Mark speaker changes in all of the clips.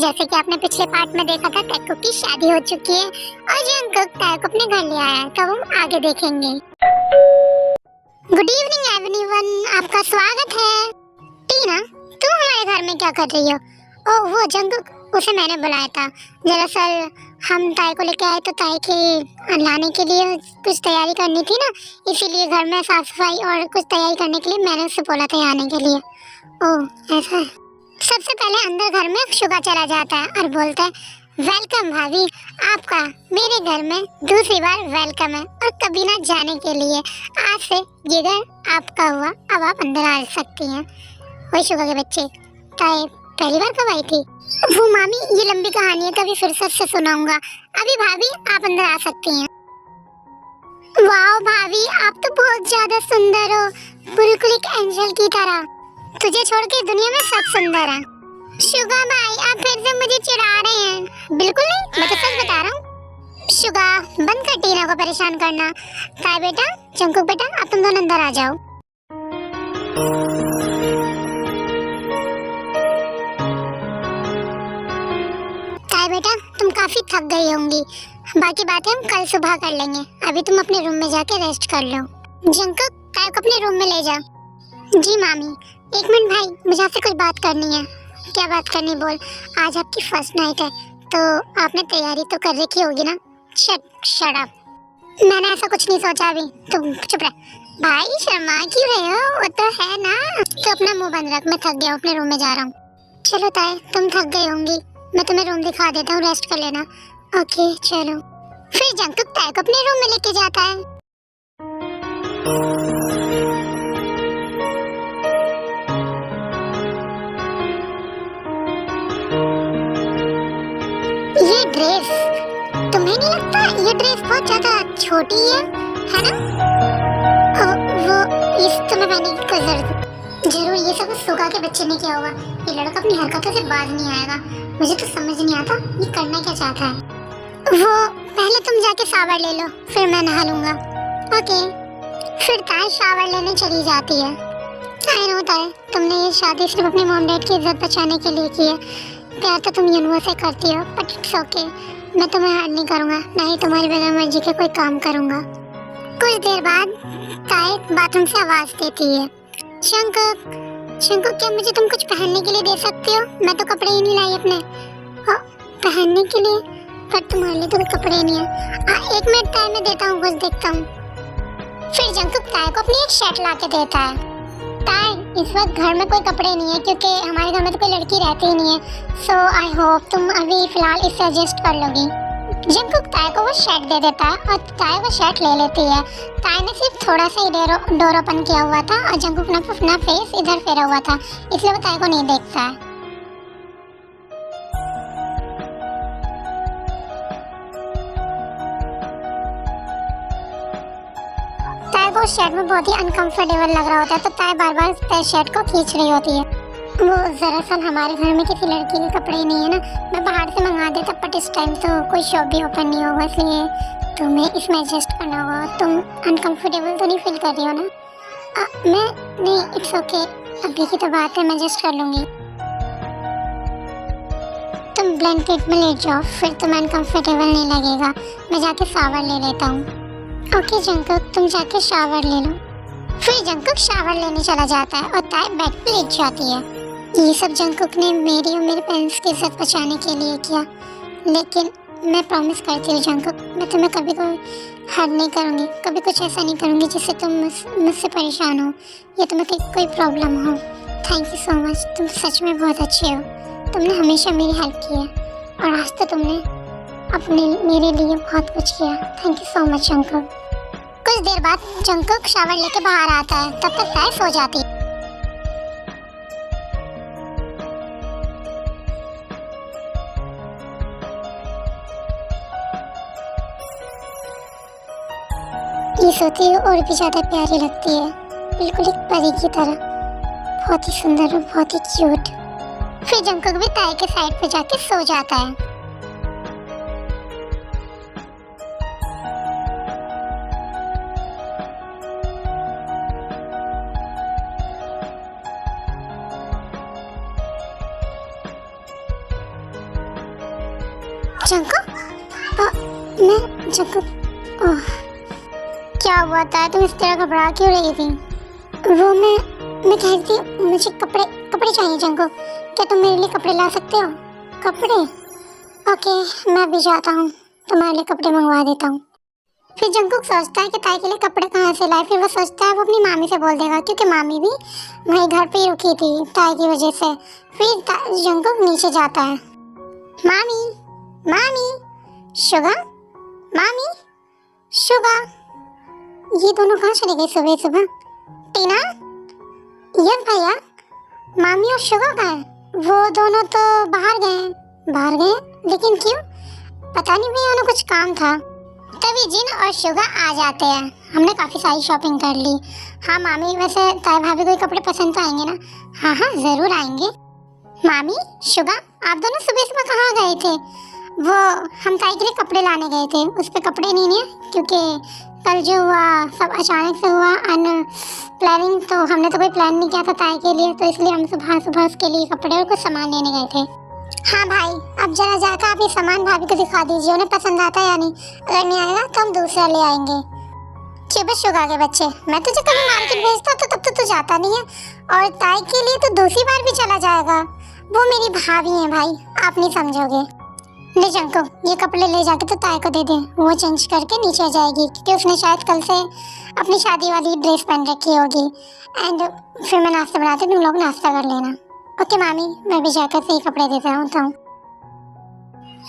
Speaker 1: जैसे कि आपने पिछले पार्ट में देखा था, टैको की शादी हो चुकी है और जंगकुक टैको अपने घर ले आया है, तो हम आगे देखेंगे। गुड इवनिंग एवरीवन, आपका स्वागत है। टीना, तुम हमारे घर में क्या कर रही हो? ओह वो जंगकुक, उसे मैंने बुलाया था। दरअसल हम ताई को लेके आए तो ताई के लाने के लिए कुछ तैयारी करनी थी ना, इसीलिए घर में साफ सफाई और कुछ तैयारी करने के लिए मैंने उससे बोला था आने के लिए। ओह ऐसा है। सबसे पहले अंदर घर में शुगा चला जाता है और बोलता है, वेलकम भाभी, आपका मेरे घर में दूसरी बार वेलकम है और कभी ना जाने के लिए। आज से ये घर आपका हुआ, अब आप अंदर आ सकती हैं। वही शुगा के बच्चे, ताई पहली बार कब आई थी? वो मामी, ये लंबी कहानी है, कभी फुर्सत से सुनाऊंगा। अभी भाभी आप अंदर आ सकती हैं। वाह भाभी, आप तो बहुत ज्यादा सुंदर हो, बिल्कुल एक एंजल की तरह। तुझे छोड़ के दुनिया में सब सुंदर है। शुगा भाई, आप फिर से मुझे चिढ़ा रहे हैं। बिल्कुल नहीं, मैं तो सच बता रहा हूँ। शुगा, बंद कर टीना को परेशान करना। ताई बेटा, जंगकुक बेटा, आप तुम दोनों अंदर आ जाओ। ताई बेटा, तुम काफी थक गई होंगी, बाकी बातें हम कल सुबह कर लेंगे। अभी तुम अपने रूम में जाके रेस्ट कर लो। जंगकुक, ताई को अपने रूम में ले जा। जी मामी। एक मिनट भाई, मुझे आपसे कुछ बात करनी है। क्या बात करनी बोल। आज आपकी फर्स्ट नाइट है, तो आपने तैयारी तो कर रखी होगी ना? शट अप, मैंने ऐसा कुछ नहीं सोचा अभी, तुम चुप रह। भाई शर्मा क्यों रहे हो? वो तो है ना। तो अपना मुंह बंद रख, मैं थक गया हूँ, अपने रूम में जा रहा हूँ। चलो ताई, तुम थक गई होंगी, मैं तुम्हें रूम दिखा देता हूँ, रेस्ट कर लेना। ओके चलो। फिर जंगकुक ताई को अपने रूम में लेके जाता है। ये ड्रेस, तुम्हें नहीं लगता ये ड्रेस बहुत ज्यादा छोटी है ना? वो इस तुम्हें पहनने की कोई जरूरत? जरूर ये सब शुगा के बच्चे ने किया होगा। ये लड़का अपनी हरकतों से बाज नहीं आएगा। मुझे तो समझ नहीं आता ये करना क्या चाहता है। वो पहले तुम जाके शावर ले लो, फिर मैं नहा लूंगा। ओके। फिर ताई शावर लेने चली जाती है। आई नो ताई, तुमने ये शादी सिर्फ अपने मॉम डैड की इज्जत बचाने के लिए की है। प्यार तो तुम यूनिवर्स से करती हो, बट इट्स ओके। मैं तुम्हें हर्ट नहीं करूंगा, ना ही तुम्हारी बगैर मर्जी के कोई काम करूंगा। कुछ देर बाद ताई बाथरूम से आवाज देती है, जंगकुक, जंगकुक, क्या मुझे तुम कुछ पहनने के लिए दे सकते हो? मैं तो कपड़े ही नहीं लाई अपने। पहनने के लिए? पर तुम्हारे लिए तो कोई कपड़े नहीं है। एक मिनट ताई, मैं देता हूँ, कुछ देखता हूँ। फिर जंगकुक ताई को अपनी एक शर्ट ला के देता है। ताई, इस वक्त घर में कोई कपड़े नहीं है, क्योंकि हमारे घर में तो कोई लड़की रहती ही नहीं है। सो आई होप तुम अभी फिलहाल इससे एडजस्ट कर लोगी। जंगकुक ताई को वो शर्ट दे देता है और ताई वो शर्ट ले लेती है। ताई ने सिर्फ थोड़ा सा ही डोर ओपन किया हुआ था और जंगकुक ने अपना फेस इधर फेरा हुआ था, इसलिए वो ताई को नहीं देखता है। ताई को शर्ट में बहुत ही अनकंफर्टेबल लग रहा होता है, तो ताई बार बार शर्ट को खींच रही होती है। वो दरअसल हमारे घर में किसी लड़की के कपड़े नहीं है ना, मैं बाहर से मंगा देता, बट इस टाइम तो कोई शॉप भी ओपन नहीं होगा, इसलिए तुम्हें इसमें एडजस्ट करना होगा। तुम अनकंफर्टेबल तो नहीं फील कर रही हो ना? मैं नहीं, इट्स ओके, अभी की तो बात है, मैं एडजस्ट कर लूँगी। तुम ब्लैंकेट में लेट जाओ, फिर तुम्हें अनकंफर्टेबल नहीं लगेगा। मैं जाके शावर ले लेता हूँ। ओके जंगकुक, तुम जाके शावर ले लो। फिर जंगकुक शावर लेने चला जाता है और ताई बेड पे लेट जाती है। ये सब जंगकुक ने मेरी और मेरे पेरेंट्स की इज्जत बचाने के लिए किया, लेकिन मैं प्रॉमिस करती हूँ जंगकुक, मैं तुम्हें कभी कोई हर्ट नहीं करूँगी, कभी कुछ ऐसा नहीं करूँगी जिससे तुम मुझसे परेशान हो या तुम्हें कोई प्रॉब्लम हो। थैंक यू सो मच, तुम सच में बहुत अच्छे हो। तुमने हमेशा मेरी हेल्प की है और आज तो तुमने अपने मेरे लिए बहुत कुछ किया। Thank you so much Jungkook. कुछ देर बाद जंगकुक शावर लेके बाहर आता है, तब तक ताई सो जाती है। ये सोती है और भी ज्यादा प्यारी लगती है, बिल्कुल एक परी की तरह, बहुत ही सुंदर और बहुत ही क्यूट। फिर जंगकुक भी ताई के साइड पे जाके सो जाता है। जंको, मैं जंको, ओह, क्या हुआ था? तुम इस तरह घबरा क्यों रही थी? वो मैं कह रही थी मुझे कपड़े चाहिए जंको। क्या तुम मेरे लिए कपड़े ला सकते हो? कपड़े? ओके, मैं अभी जाता हूँ, तुम्हारे लिए कपड़े मंगवा देता हूँ। फिर जंकुक सोचता है कि ताई के लिए कपड़े कहाँ से लाए। फिर वो सोचता है वो अपनी मामी से बोल देगा, क्योंकि मामी भी वहीं घर पे ही रुकी थी ताई की वजह से। फिर जंकुक नीचे जाता है। मामी, मामी, शुगा, मामी, शुगा। ये दोनों कहाँ चले गए सुबह सुबह? टीना, यस भैया। मामी और शुगा कहाँ है? वो दोनों तो बाहर गए, लेकिन क्यों? पता नहीं भैया, उन्हें कुछ काम था। तभी जिन और शुगा आ जाते हैं। हमने काफ़ी सारी शॉपिंग कर ली। हाँ मामी, वैसे ताई भाभी को कपड़े पसंद तो आएंगे ना? हाँ हाँ ज़रूर आएंगे। मामी, शुगा, आप दोनों सुबह सुबह कहाँ गए थे? वो हम ताई के लिए कपड़े लाने गए थे। उस पर कपड़े नहीं है, क्योंकि कल जो हुआ सब अचानक से हुआ, अन प्लानिंग। तो हमने तो कोई प्लान नहीं किया था ताई के लिए, तो इसलिए हम सुबह उसके लिए कपड़े और कुछ सामान लेने गए थे। हाँ भाई, अब जरा जाकर आप ये सामान भाभी को दिखा दीजिए, उन्हें पसंद आता है या नहीं। अगर नहीं आएगा तो हम दूसरा ले आएंगे। चुप शुगा के बच्चे, मैं तुझे कभी मार्केट भेजता तो तब तो जाता नहीं है, और ताई के लिए तो दूसरी बार भी चला जाएगा। वो मेरी भाभी है भाई, आप नहीं समझोगे। ले जंको, ये कपड़े ले जाके तो ताई को दे दे, वो चेंज करके नीचे आ जाएगी, क्योंकि उसने शायद कल से अपनी शादी वाली ड्रेस पहन रखी होगी। एंड फिर मैं नाश्ता बनाती हूँ, तुम लोग नाश्ता कर लेना। ओके मामी, मैं भी जाकर सही कपड़े देता हूँ।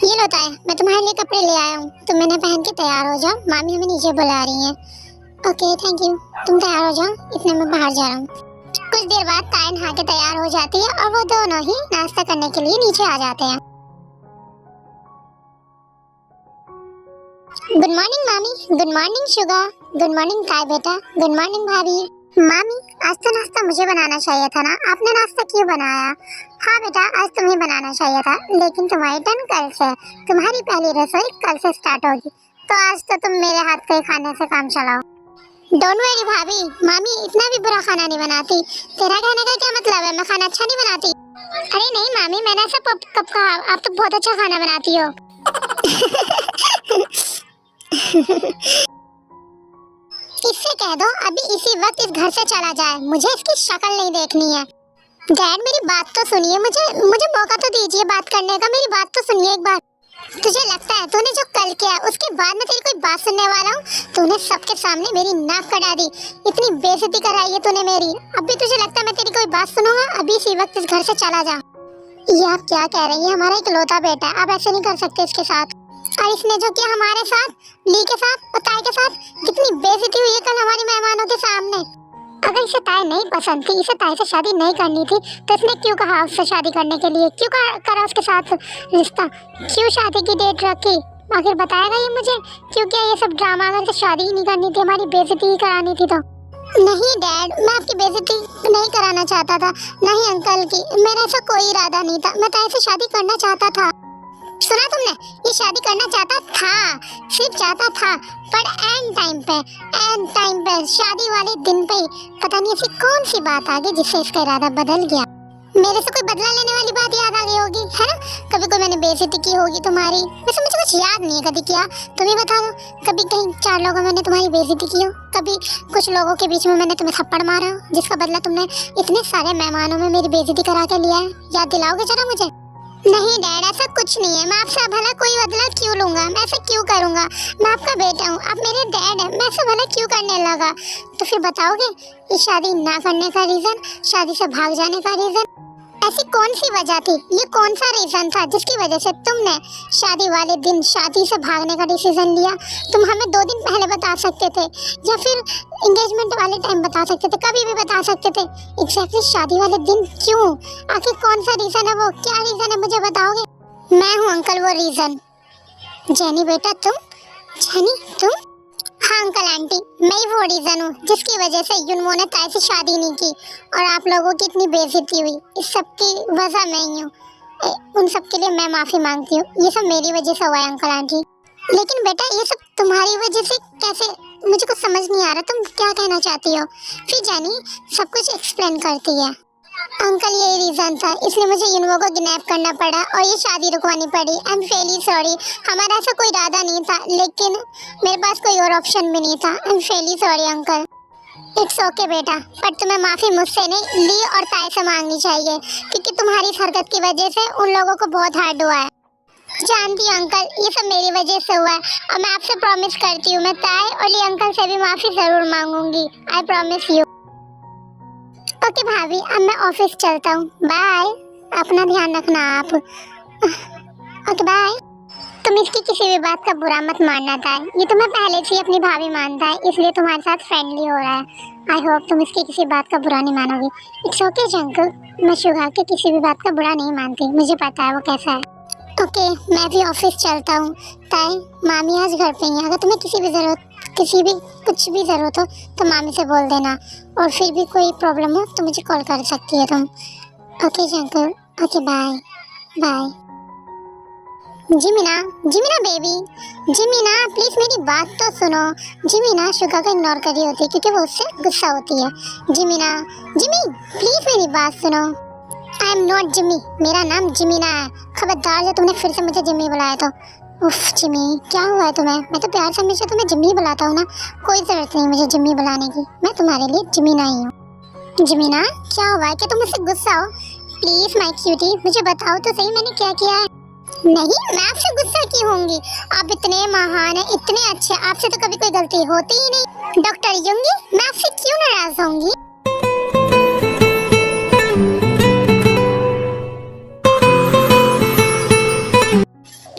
Speaker 1: ये लो ताई, मैं तुम्हारे लिए कपड़े ले आया हूँ, तुम मैंने पहन के तैयार हो जाओ, मामी हमें नीचे बुला रही हैं। ओके थैंक यू, तुम तैयार हो जाओ, इतने में बाहर जा रहा हूँ। कुछ देर बाद ताई नहा के तैयार हो जाती है और वो दोनों ही नाश्ता करने के लिए नीचे आ जाते हैं। गुड मॉर्निंग मामी, good morning Suga, good morning ताई बेटा, गुड मॉर्निंग भाभी। मामी, आज तो नाश्ता मुझे बनाना चाहिए था ना, आपने नाश्ता क्यों बनाया? हाँ बेटा, आज तुम्हें बनाना चाहिए था, लेकिन तुम्हारी टर्न कल से, तुम्हारी पहली रसोई कल से स्टार्ट होगी, तो आज तो तुम मेरे हाथ के खाने से काम चलाओ। डोंट वरी भाभी, मामी इतना भी बुरा खाना नहीं बनाती। तेरा कहने का क्या मतलब है, मैं खाना अच्छा नहीं बनाती? अरे नहीं मामी, मैंने ऐसा कब कहा? आप तो बहुत अच्छा खाना बनाती हो। इससे कह दो अभी इसी वक्त इस घर से चला जाए, मुझे इसकी शक्ल नहीं देखनी है। डैड मेरी बात तो सुनिए, मुझे मौका तो दीजिए बात करने का, मेरी बात तो सुनिए एक बार। तुझे लगता है तूने जो कल किया उसके बाद मैं तेरी कोई बात सुनने वाला हूँ? तूने सबके सामने मेरी नाक कटा दी, इतनी बेइज्जती कराई है तूने मेरी। अभी तुझे लगता है मैं तेरी कोई बात सुनूंगा? अभी इसी वक्त इस घर से चला जा। ये आप क्या कह रही हैं? हमारा इकलौता बेटा है, आप ऐसे नहीं कर सकते इसके साथ। और इसने जो किया हमारे साथ, ली के साथ और ताई के साथ, कितनी बेइज्जती हुई है कल हमारी मेहमानों के सामने। अगर इसे ताई नहीं पसंद थी, इसे ताई से शादी नहीं करनी थी, तो इसने क्यों कहा उससे शादी करने के लिए? क्यों करा उसके साथ रिश्ता? क्यों शादी की डेट रखी? आखिर बताएगा ये मुझे? क्यों क्या ये सब ड्रामा करके शादी ही नहीं करनी थी, हमारी बेइज्जती ही करानी थी? तो नहीं डैड, मैं आपकी बेइज्जती नहीं कराना चाहता था, नहीं अंकल की, मेरा ऐसा कोई इरादा नहीं था। मैं ताई से शादी करना चाहता था। सुना तुमने? ये शादी करना चाहता था, सिर्फ चाहता था, पर एंड टाइम पे शादी वाले दिन पे पता नहीं ऐसी कौन सी बात आ गई जिससे इसका इरादा बदल गया। मेरे से कोई बदला लेने वाली बात याद आ गई होगी, है ना? कभी कोई मैंने बेइज्जती की होगी तुम्हारी, वैसे मुझे कुछ याद नहीं है कभी किया। तुम ही बता दो, कभी कहीं 4 लोगों में मैंने तुम्हारी बेइज्जती की हो? कभी कुछ लोगों के बीच में मैंने तुम्हें थप्पड़ मारा हो, जिसका बदला तुमने इतने सारे मेहमानों में मेरी बेइज्जती करा के लिया है? याद दिलाओगे जरा मुझे? नहीं डैड, ऐसा कुछ नहीं है। मैं आपसे भला कोई बदला क्यों लूंगा? मैं ऐसा क्यों करूंगा? मैं आपका बेटा हूँ, आप मेरे डैड हैं, मैं ऐसा भला क्यों करने लगा? तो फिर बताओगे ये शादी ना करने का रीजन, शादी से भाग जाने का रीजन? ऐसी कौन सी वजह थी? ये कौन सा रीजन था जिसकी वजह से तुमने शादी वाले दिन शादी से भागने का डिसीजन लिया? तुम हमें 2 दिन पहले बता सकते थे, या फिर एंगेजमेंट वाले टाइम बता सकते थे, कभी भी बता सकते थे। एग्जैक्टली शादी वाले दिन क्यों? आखिर कौन सा रीजन है वो? क्या रीजन है मुझे बताओगे? मैं हूँ अंकल वो रीजन। जेनी बेटा तुम? हाँ अंकल आंटी, मैं ही वो रीजन हूँ जिसकी वजह से युनमो ने ताई से शादी नहीं की और आप लोगों की इतनी बेइज्जती हुई। इस सब की वजह मैं ही हूँ। उन सब के लिए मैं माफी मांगती हूँ, ये सब मेरी वजह से हुआ है अंकल आंटी। लेकिन बेटा ये सब तुम्हारी वजह से कैसे? मुझे कुछ समझ नहीं आ रहा, तुम क्या कहना चाहती हो? फिर जानी सब कुछ एक्सप्लेन करती है। अंकल यही रीजन था, इसलिए मुझे युनवो को किडनैप करना पड़ा और ये शादी रुकवानी पड़ी। I am really sorry. हमारा ऐसा कोई इरादा नहीं था, लेकिन मेरे पास कोई और ऑप्शन भी नहीं था। I am really sorry uncle. It's okay बेटा, पर तुम्हें माफी मुझसे नहीं, ली और ताई से मांगनी चाहिए, क्योंकि तुम्हारी इस हरकत की वजह से उन लोगों को बहुत हार्ड हुआ है। जानती हूँ अंकल, ये सब मेरी वजह से हुआ है, और मैं आपसे प्रॉमिस करती हूँ मैं ताई और ली अंकल से भी माफी जरूर मांगूंगी। I promise you. ओके भाभी, अब मैं ऑफिस चलता हूँ, बाय। अपना ध्यान रखना आप। Okay bye. तुम इसकी किसी भी बात का बुरा मत मानना था, ये तुम्हें पहले से ही अपनी भाभी मानता है, इसलिए तुम्हारे साथ फ्रेंडली हो रहा है। आई होप तुम इसकी किसी बात का बुरा नहीं मानोगी। इट्स ओके जंकल, मैं शुगा के किसी भी बात का बुरा नहीं मानती, मुझे पता है वो कैसा है। ओके, मैं भी ऑफिस चलता हूँ। ताई, मामी आज घर पे ही है, अगर तुम्हें किसी भी कुछ भी ज़रूरत हो तो मामी से बोल देना, और फिर भी कोई प्रॉब्लम हो तो मुझे कॉल कर सकती है तुम। ओके जंकल, ओके बाय बाय। जिमिना, जिमिना बेबी, जिमिना प्लीज मेरी बात तो सुनो। जिमिना शुगा को इग्नोर कर रही होती है क्योंकि वो उससे गुस्सा होती है। जिमिना, जिमी प्लीज मेरी बात सुनो। आई एम नॉट जिमी, मेरा नाम जिमिना है। खबरदार जो तुमने फिर से मुझे जिमी बुलाया तो। उफ जिमी, क्या हुआ है तुम्हें? मैं तो प्यार से हमेशा तुम्हें जिमी बुलाता हूँ ना, कोई जरूरत नहीं मुझे जिमी बुलाने की, मैं तुम्हारे लिए जिमिना ही हूँ। जिमिना, क्या हुआ है? क्या तुम मुझसे गुस्सा हो? प्लीज माय क्यूटी, मुझे बताओ तो सही मैंने क्या किया है। नहीं, मैं आपसे गुस्सा क्यों होंगी? आप इतने महान हैं, इतने अच्छे, आपसे तो कभी कोई गलती होती ही नहीं। डॉक्टर युंगी, मैं आपसे क्यों नाराज होंगी?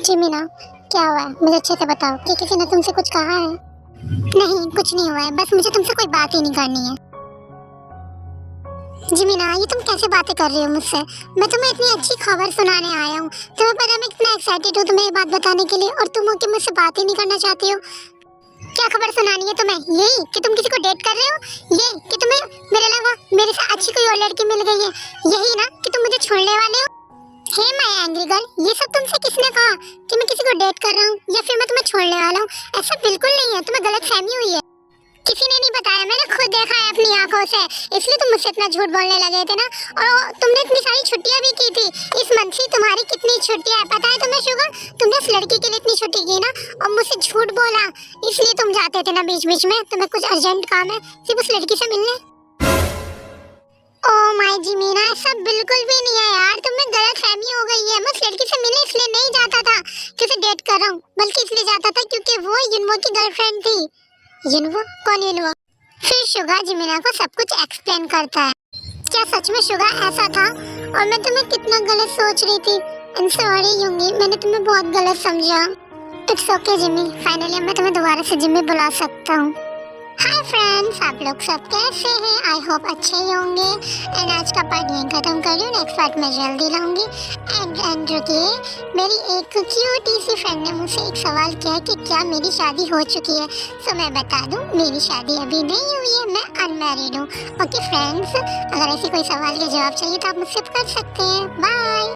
Speaker 1: जिमिना, क्या हुआ है? मुझे अच्छे से बताओ कि किसी ने तुमसे कुछ कहा है? नहीं, कुछ नहीं हुआ है, बस मुझे तुमसे कोई बात ही नहीं करनी है। जिमिना, ये तुम कैसे बातें कर रही हो मुझसे? मैं तुम्हें इतनी अच्छी खबर सुनाने आया हूँ, तुम्हें पता है मैं कितना एक्साइटेड हूँ तुम्हें ये बात बताने के लिए, और तुम हो कि मुझसे बात ही नहीं करना चाहती हो। क्या खबर सुनानी है तुम्हें? यही कि तुम किसी को डेट कर रहे हो? ये कि तुम्हें मेरे अलावा मेरे से अच्छी कोई और लड़की मिल गई है? यही ना कि तुम मुझे छोड़ने वाले हो? हे माय एंग्री गर्ल, ये सब तुमसे किसने कहा कि मैं किसी को डेट कर रहा हूँ या फिर मैं तुम्हें छोड़ने वाला हूँ? ऐसा बिल्कुल नहीं है, तुम्हें गलतफहमी हुई है। किसी ने नहीं बताया, मैंने खुद देखा है अपनी आंखों से, इसलिए तुम मुझसे इतना झूठ बोलने लगे थे ना। और तुमने इतनी सारी छुट्टियां भी की थी इस मंथ से, तुम्हारी कितनी छुट्टियां है पता है तुम्हें शुगर? तुमने उस लड़की के लिए इतनी छुट्टी की ना, और मुझसे झूठ बोला, इसलिए तुम जाते थे ना बीच बीच में, तुम्हें कुछ अर्जेंट काम है सिर्फ उस लड़की से मिलने। ओह माय जिमीना, ऐसा बिल्कुल भी नहीं है यार, तुम्हें गलतफहमी हो गई है। मैं उस लड़की से मिलने इसलिए नहीं जाता था कि उसे डेट कर रहा हूँ, बल्कि इसलिए जाता था क्योंकि वो युनवो की गर्लफ्रेंड थी। युनवो? कौन युनवो? फिर शुगा जिमीना को सब कुछ एक्सप्लेन करता है। क्या सच में शुगा ऐसा था? और मैं तुम्हें कितना गलत सोच रही थी। आई एम सॉरी युंगी, मैंने तुम्हें बहुत गलत समझा। इट्स ओके जिमी, फाइनली मैं तुम्हें दोबारा से जिमी बुला सकता हूँ। हाय फ्रेंड्स, आप लोग सब कैसे हैं? आई होप अच्छे ही होंगे। एंड आज का पार्ट यहीं खत्म कर रही हूँ, नेक्स्ट पार्ट मैं जल्दी लाऊंगी। एंड रुकिए, मेरी एक क्यूटी सी फ्रेंड ने मुझसे एक सवाल किया है कि क्या मेरी शादी हो चुकी है। सो मैं बता दूँ, मेरी शादी अभी नहीं हुई है, मैं अनमैरिड हूँ। ओके फ्रेंड्स, अगर ऐसी कोई सवाल के जवाब चाहिए तो आप मुझसे कर सकते हैं। बाय।